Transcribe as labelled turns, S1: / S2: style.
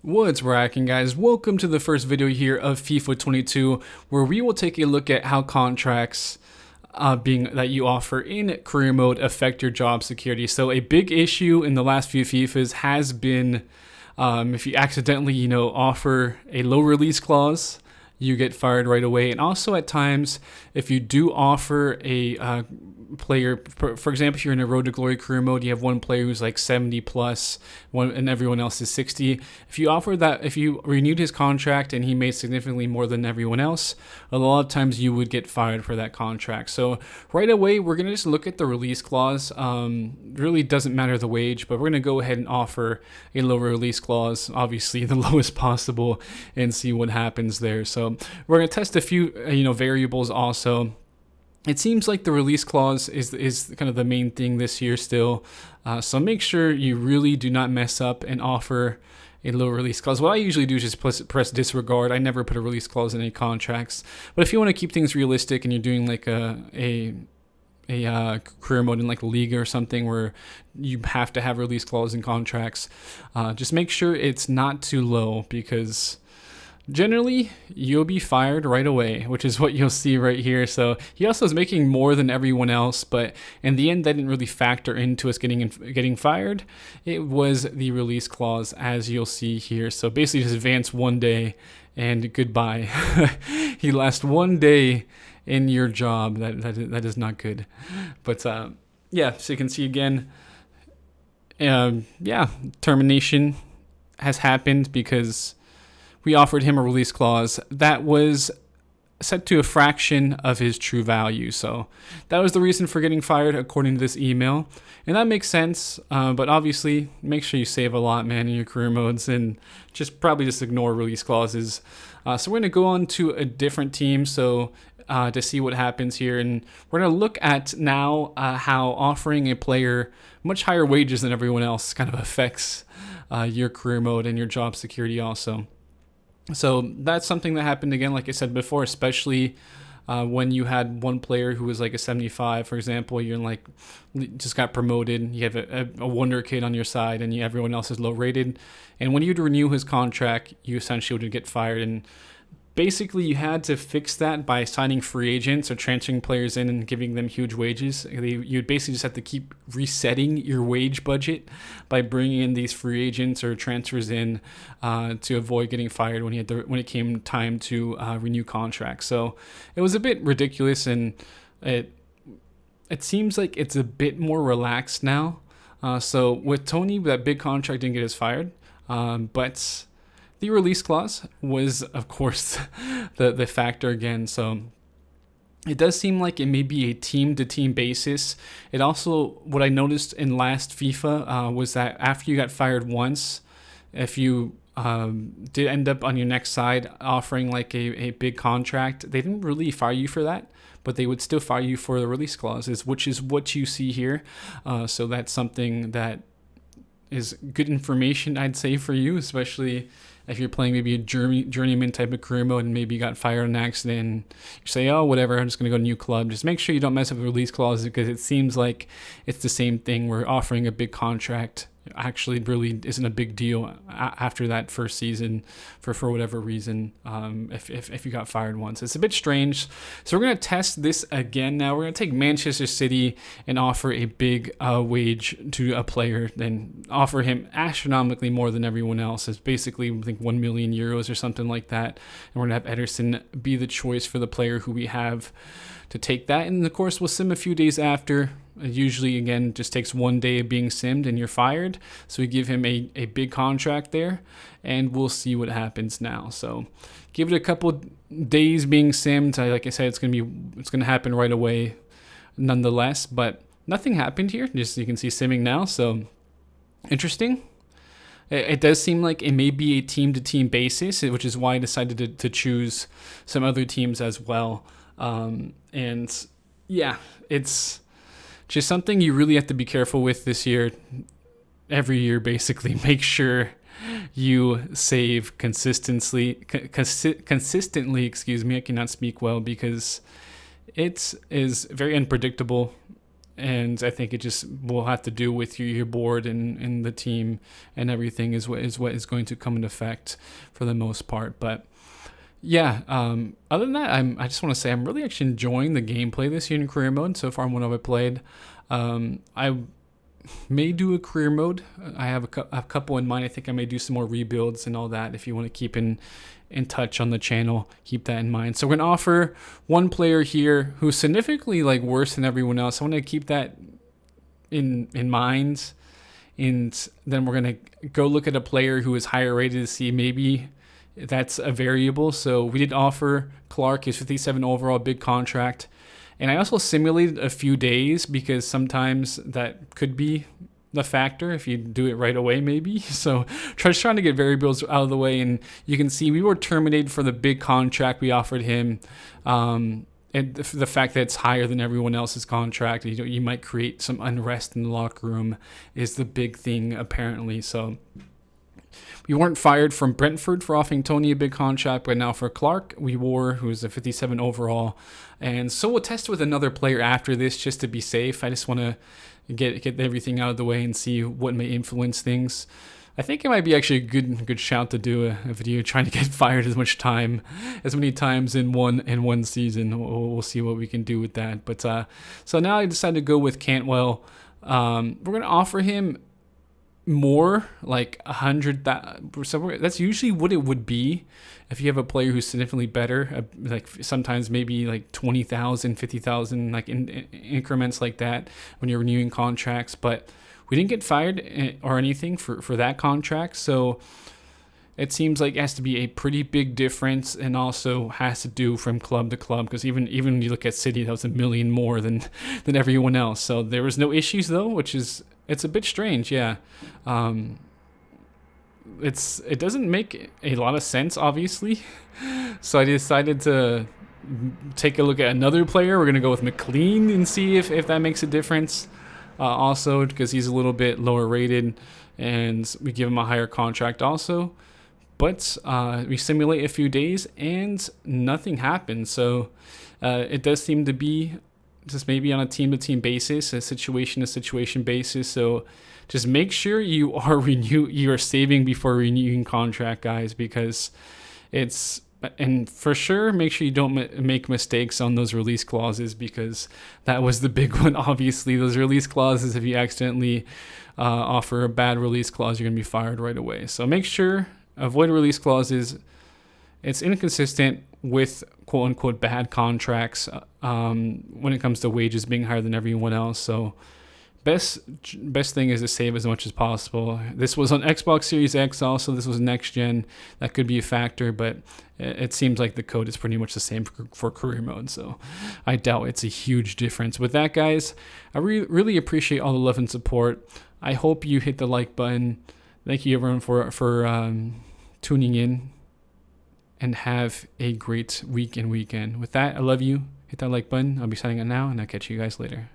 S1: What's racking, guys? Welcome to the first video here of FIFA 22, where we will take a look at how contracts being that you offer in career mode affect your job security. So a big issue in the last few FIFAs has been if you accidentally, offer a low release clause, you get fired right away. And also at times, if you do offer a player, for example, if you're in a Road to Glory career mode, you have one player who's like 70 plus, and everyone else is 60. If you offer that, if you renewed his contract and he made significantly more than everyone else, a lot of times you would get fired for that contract. So right away, we're going to just look at the release clause. Really doesn't matter the wage, but we're going to go ahead and offer a lower release clause, obviously the lowest possible, and see what happens there. So we're going to test a few variables also. It seems like the release clause is kind of the main thing this year still. So make sure you really do not mess up and offer a low release clause. What I usually do is just press disregard. I never put a release clause in any contracts. But if you want to keep things realistic and you're doing like a career mode in like a league or something where you have to have release clause in contracts, just make sure it's not too low, because generally you'll be fired right away, which is what you'll see right here. So he also is making more than everyone else, but in the end that didn't really factor into us getting fired. It was the release clause, as you'll see here. So basically just advance one day and goodbye. He lasts one day in your job. That is not good. But yeah, so you can see again, termination has happened because we offered him a release clause that was set to a fraction of his true value. So that was the reason for getting fired, according to this email. And that makes sense, but obviously make sure you save a lot, man, in your career modes, and probably just ignore release clauses. So we're going to go on to a different team to see what happens here. And we're going to look at now how offering a player much higher wages than everyone else kind of affects your career mode and your job security also. So that's something that happened again, like I said before, especially when you had one player who was like a 75, for example. You're like just got promoted, you have a wonder kid on your side, and everyone else is low rated. And when you'd renew his contract, you essentially would get fired. And basically, you had to fix that by signing free agents or transferring players in and giving them huge wages. You'd basically just have to keep resetting your wage budget by bringing in these free agents or transfers in to avoid getting fired when it came time to renew contracts. So it was a bit ridiculous, and it seems like it's a bit more relaxed now. So with Tony, that big contract didn't get us fired, but the release clause was, of course, the factor again. So it does seem like it may be a team-to-team basis. It also, what I noticed in last FIFA was that after you got fired once, if you did end up on your next side offering like a big contract, they didn't really fire you for that, but they would still fire you for the release clauses, which is what you see here. So that's something that is good information, I'd say, for you, especially if you're playing maybe a journeyman type of career mode and maybe you got fired in an accident and you say, oh, whatever, I'm just going to go to a new club. Just make sure you don't mess up the release clauses, because it seems like it's the same thing. We're offering a big contract actually really isn't a big deal after that first season for whatever reason, if you got fired once. It's a bit strange. So we're going to test this again now. We're going to take Manchester City and offer a big wage to a player, then offer him astronomically more than everyone else. It's basically, I think, 1 million euros or something like that. And we're going to have Ederson be the choice for the player who we have to take that. And of course, we'll sim a few days after. It usually, again, just takes one day of being simmed and you're fired. So we give him a big contract there, and we'll see what happens now. So give it a couple days being simmed. Like I said, it's gonna happen right away nonetheless, but nothing happened here. Just, you can see simming now. So interesting. It does seem like it may be a team-to-team basis, which is why I decided to choose some other teams as well. And yeah, it's just something you really have to be careful with this year. Every year, basically, make sure you save consistently. Excuse me, I cannot speak well, because it is very unpredictable and I think it just will have to do with your board and the team and everything is what is going to come into effect for the most part. But yeah, other than that, I just want to say I'm really actually enjoying the gameplay this year in career mode. So far, what I've played, I may do a career mode. I have a couple in mind. I think I may do some more rebuilds and all that. If you want to keep in touch on the channel, keep that in mind. So we're gonna offer one player here who's significantly like worse than everyone else. I want to keep that in mind, and then we're gonna go look at a player who is higher rated to see maybe that's a variable. So we did offer Clark his 57 overall, big contract. And I also simulated a few days because sometimes that could be the factor if you do it right away, maybe. So trying to get variables out of the way. And you can see we were terminated for the big contract we offered him. And the fact that it's higher than everyone else's contract, you might create some unrest in the locker room is the big thing, apparently. So we weren't fired from Brentford for offering Tony a big contract, but now for Clark, we were, who's a 57 overall. And so we'll test with another player after this just to be safe. I just want to get everything out of the way and see what may influence things. I think it might be actually a good shout to do a video trying to get fired as many times in one season. We'll see what we can do with that. But so now I decided to go with Cantwell. We're going to offer him more, like 100. So that's usually what it would be if you have a player who's significantly better, like sometimes maybe like 20,000, 50,000, like in increments like that when you're renewing contracts. But we didn't get fired or anything for that contract, so it seems like it has to be a pretty big difference, and also has to do from club to club, because even when you look at City, that was $1 million more than everyone else. So there was no issues though, which is, it's a bit strange, yeah. It doesn't make a lot of sense, obviously. So I decided to take a look at another player. We're gonna go with McLean and see if that makes a difference. Also, because he's a little bit lower rated, and we give him a higher contract also. But we simulate a few days and nothing happens. So it does seem to be just maybe on a team-to-team basis, a situation-to-situation basis. So just make sure you are saving before renewing contract, guys, because it's, and for sure make sure you don't make mistakes on those release clauses, because that was the big one. Obviously, those release clauses, if you accidentally offer a bad release clause, you're gonna be fired right away. So make sure, avoid release clauses. It's inconsistent with quote unquote bad contracts when it comes to wages being higher than everyone else. So best thing is to save as much as possible. This was on Xbox Series X also. This was next gen. That could be a factor, but it seems like the code is pretty much the same for career mode. So I doubt it's a huge difference. With that, guys, I really appreciate all the love and support. I hope you hit the like button. Thank you everyone for tuning in, and have a great week and weekend. With that, I love you. Hit that like button. I'll be signing out now, and I'll catch you guys later.